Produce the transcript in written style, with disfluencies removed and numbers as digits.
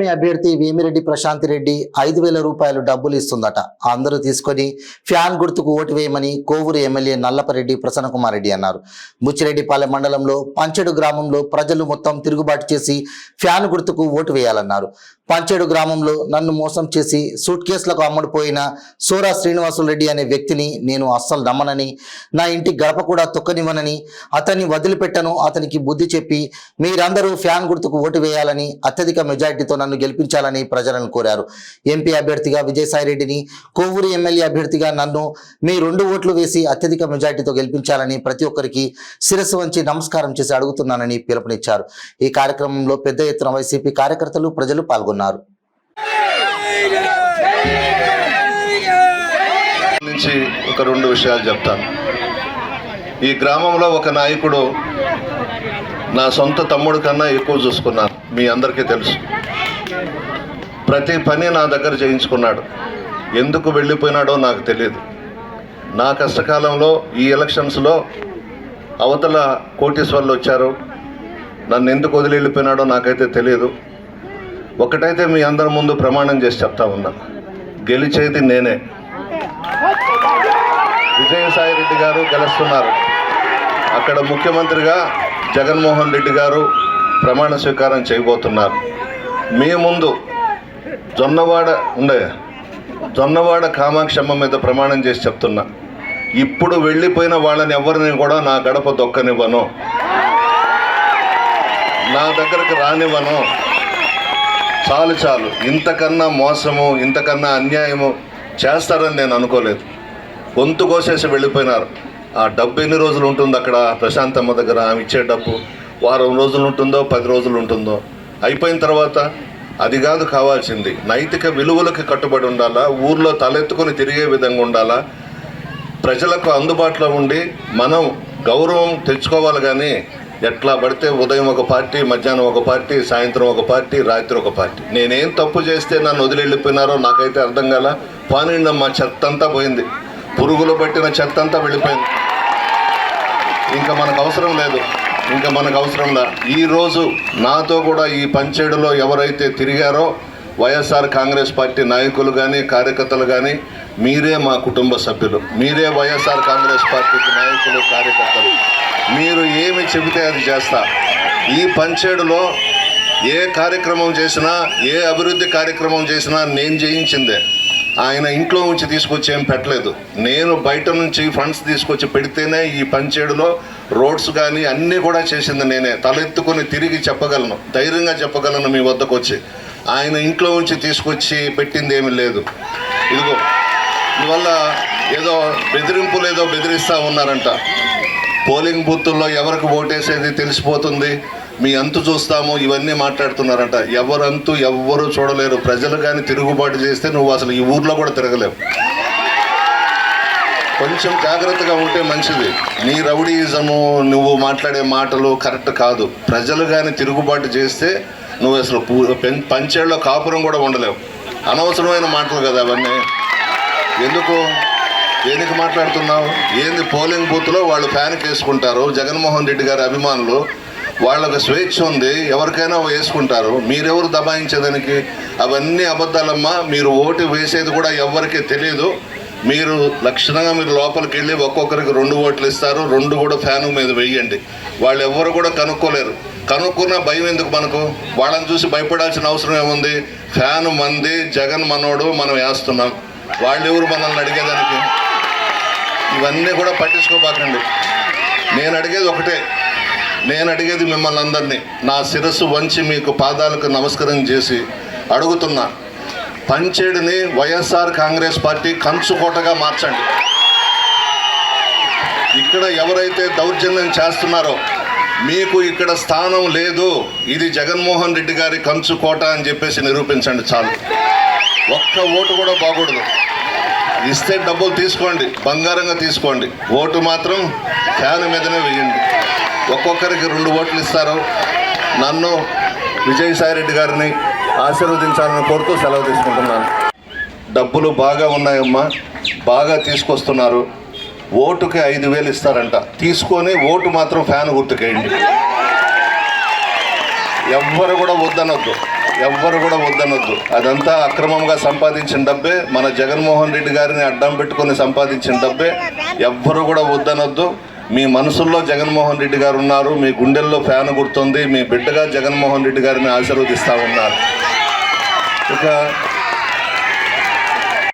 కూటమి అభ్యర్థి వేమిరెడ్డి ప్రశాంతి రెడ్డి 5,000 రూపాయలు డబ్బులు ఇస్తుందట. అందరూ తీసుకొని ఫ్యాన్ గుర్తుకు ఓటు వేయమని కోవూరు ఎమ్మెల్యే నల్లపరెడ్డి ప్రసన్నకుమార్ రెడ్డి అన్నారు. బుచ్చిరెడ్డిపాలెం మండలంలో పంచెడు గ్రామంలో ప్రజలు మొత్తం తిరుగుబాటు చేసి ఫ్యాన్ గుర్తుకు ఓటు వేయాలన్నారు. పంచెడు గ్రామంలో నన్ను మోసం చేసి సూట్ కేసులకు అమ్ముడుపోయిన సోరా శ్రీనివాసులు రెడ్డి అనే వ్యక్తిని నేను అస్సలు నమ్మనని, నా ఇంటి గడప కూడా తొక్కనివ్వనని, అతన్ని వదిలిపెట్టను, అతనికి బుద్ధి చెప్పి మీరందరూ ఫ్యాన్ గుర్తుకు ఓటు వేయాలని, అత్యధిక మెజార్టీతో నన్ను గెలిపించాలని ప్రజలను కోరారు. ఎంపీ అభ్యర్థిగా విజయసాయిరెడ్డిని, కోవూరు ఎమ్మెల్యే అభ్యర్థిగా నన్ను మీ 2 ఓట్లు వేసి అత్యధిక మెజార్టీతో గెలిపించాలని ప్రతి ఒక్కరికి శిరస్సు వంచి నమస్కారం చేసి అడుగుతున్నానని పిలుపునిచ్చారు. ఈ కార్యక్రమంలో పెద్ద ఎత్తున వైసీపీ కార్యకర్తలు, ప్రజలు పాల్గొన్నారు. నుంచి ఒక 2 విషయాలు చెప్తాను. ఈ గ్రామంలో ఒక నాయకుడు నా సొంత తమ్ముడు కన్నా ఎక్కువ చూసుకున్నాను. మీ అందరికీ తెలుసు. ప్రతి పని నా దగ్గర చేయించుకున్నాడు. ఎందుకు వెళ్ళిపోయినాడో నాకు తెలియదు. నా కష్టకాలంలో ఈ ఎలక్షన్స్లో అవతల కోటీశ్వర్లు వచ్చారు. నన్ను ఎందుకు వదిలి వెళ్ళిపోయినాడో నాకైతే తెలియదు. ఒకటైతే మీ అందరి ముందు ప్రమాణం చేసి చెప్తా ఉన్నా, గెలిచేది నేనే. విజయసాయి రెడ్డి గారు గెలుస్తున్నారు. అక్కడ ముఖ్యమంత్రిగా జగన్మోహన్ రెడ్డి గారు ప్రమాణ స్వీకారం చేయబోతున్నారు. మీ ముందు జొన్నవాడ కామాక్షమ్మ మీద ప్రమాణం చేసి చెప్తున్నా, ఇప్పుడు వెళ్ళిపోయిన వాళ్ళని ఎవరిని కూడా నా గడప దొక్కనివ్వను, నా దగ్గరకు రానివ్వను. చాలు. ఇంతకన్నా మోసము, ఇంతకన్నా అన్యాయము చేస్తారని నేను అనుకోలేదు. గొంతు కోసేసి వెళ్ళిపోయినారు. ఆ డబ్బు ఎన్ని రోజులు ఉంటుందో అక్కడ ప్రశాంతమ్మ దగ్గర? ఆమె ఇచ్చే డబ్బు వారం రోజులు ఉంటుందో 10 రోజులు ఉంటుందో? అయిపోయిన తర్వాత అది కాదు కావాల్సింది. నైతిక విలువలకు కట్టుబడి ఉండాలా, ఊర్లో తలెత్తుకొని తిరిగే విధంగా ఉండాలా, ప్రజలకు అందుబాటులో ఉండి మనం గౌరవం తెచ్చుకోవాలి. కానీ ఎట్లా పడితే ఉదయం ఒక పార్టీ, మధ్యాహ్నం ఒక పార్టీ, సాయంత్రం ఒక పార్టీ, రాత్రి ఒక పార్టీ. నేనేం తప్పు చేస్తే నన్ను వదిలి వెళ్ళిపోయినారో నాకైతే అర్థం కాల. పానిండమ్మా, చెత్త అంతా పోయింది, పురుగులు పట్టిన చెత్త అంతా వెళ్ళిపోయింది. ఇంకా మనకు అవసరం లేదు. ఈరోజు నాతో కూడా ఈ పంచేడులో ఎవరైతే తిరిగారో వైఎస్ఆర్ కాంగ్రెస్ పార్టీ నాయకులు కానీ, కార్యకర్తలు కానీ, మీరే మా కుటుంబ సభ్యులు, మీరే వైఎస్ఆర్ కాంగ్రెస్ పార్టీకి నాయకులు, కార్యకర్తలు. మీరు ఏమి చెబితే అది చేస్తా. ఈ పంచేడులో ఏ కార్యక్రమం చేసినా, ఏ అభివృద్ధి కార్యక్రమం చేసినా నేను చేయించిందే. ఆయన ఇంట్లో నుంచి తీసుకొచ్చి ఏం పెట్టలేదు. నేను బయట నుంచి ఫండ్స్ తీసుకొచ్చి పెడితేనే ఈ పంచేడులో రోడ్స్ కానీ అన్నీ కూడా చేసింది నేనే. తలెత్తుకొని తిరిగి చెప్పగలను, ధైర్యంగా చెప్పగలను మీ వద్దకు వచ్చి. ఆయన ఇంట్లో నుంచి తీసుకొచ్చి పెట్టింది ఏమీ లేదు. ఇదిగో ఇవల్ల ఏదో బెదిరిస్తూ ఉన్నారంట. పోలింగ్ బూత్తుల్లో ఎవరికి ఓటేసేది తెలిసిపోతుంది, మీ అంతు చూస్తాము, ఇవన్నీ మాట్లాడుతున్నారంట. ఎవ్వరు చూడలేరు. ప్రజలు కానీ తిరుగుబాటు చేస్తే నువ్వు అసలు ఈ ఊర్లో కూడా తిరగలేవు. కొంచెం జాగ్రత్తగా ఉంటే మంచిది. నీ రౌడీయిజము, నువ్వు మాట్లాడే మాటలు కరెక్ట్ కాదు. ప్రజలు కానీ తిరుగుబాటు చేస్తే నువ్వు అసలు పంచేళ్ళలో కాపురం కూడా ఉండలేవు. అనవసరమైన మాటలు కదా అవన్నీ. దేనికి మాట్లాడుతున్నావు? ఏంది? పోలింగ్ బూత్లో వాళ్ళు ఫ్యాన్కి వేసుకుంటారు. జగన్మోహన్ రెడ్డి గారి అభిమానులు, వాళ్ళకు స్వేచ్ఛ ఉంది, ఎవరికైనా వేసుకుంటారు. మీరెవరు దబాయించేదానికి? అవన్నీ అబద్ధాలమ్మా. మీరు ఓటు వేసేది కూడా ఎవరికి తెలియదు. మీరు లక్షణంగా మీరు లోపలికి వెళ్ళి ఒక్కొక్కరికి 2 ఓట్లు ఇస్తారు, 2 కూడా ఫ్యాన్ మీద వేయండి. వాళ్ళు ఎవరు కూడా కనుక్కోలేరు. కనుక్కున్న భయం ఎందుకు మనకు? వాళ్ళని చూసి భయపడాల్సిన అవసరం ఏముంది? ఫ్యాన్ మంది, జగన్ మనోడు, మనం వేస్తున్నాం. వాళ్ళెవరు మనల్ని అడిగేదానికి? ఇవన్నీ కూడా పట్టించుకోబాకండి. నేను అడిగేది ఒకటే. నేను అడిగేది మిమ్మల్ని అందరినీ నా శిరస్సు వంచి మీకు పాదాలకు నమస్కారం చేసి అడుగుతున్నా, పంచేడుని వైఎస్ఆర్ కాంగ్రెస్ పార్టీ కంచుకోటగా మార్చండి. ఇక్కడ ఎవరైతే దౌర్జన్యం చేస్తున్నారో మీకు ఇక్కడ స్థానం లేదు. ఇది జగన్మోహన్ రెడ్డి గారి కంచుకోట అని చెప్పేసి నిరూపించండి. చాలు. ఒక్క ఓటు కూడా బాగూడదు. ఇస్తే డబ్బులు తీసుకోండి, బంగారంగా తీసుకోండి. ఓటు మాత్రం ఫ్యాన్ మీదనే వేయండి. ఒక్కొక్కరికి 2 ఓట్లు ఇస్తారు. నన్ను విజయసాయి రెడ్డి గారిని ఆశీర్వదించాలని కోరుతూ సెలవు తీసుకుంటున్నాను. డబ్బులు బాగా ఉన్నాయమ్మా, బాగా తీసుకొస్తున్నారు. ఓటుకి 5,000 ఇస్తారంట. తీసుకొని ఓటు మాత్రం ఫ్యాన్ గుర్తుకేయండి. ఎవ్వరు కూడా వద్దనొద్దు. ఎవ్వరు కూడా వద్దనొద్దు. అదంతా అక్రమంగా సంపాదించిన డబ్బే, మన జగన్మోహన్ రెడ్డి గారిని అడ్డం పెట్టుకొని సంపాదించిన డబ్బే. ఎవ్వరు కూడా వద్దనొద్దు. మీ మనసుల్లో జగన్మోహన్ రెడ్డి గారు ఉన్నారు, మీ గుండెల్లో ఫ్యాన్ గుర్తుంది, మీ బిడ్డగా జగన్మోహన్ రెడ్డి గారిని ఆశీర్వదిస్తూ ఉన్నారు. ఇక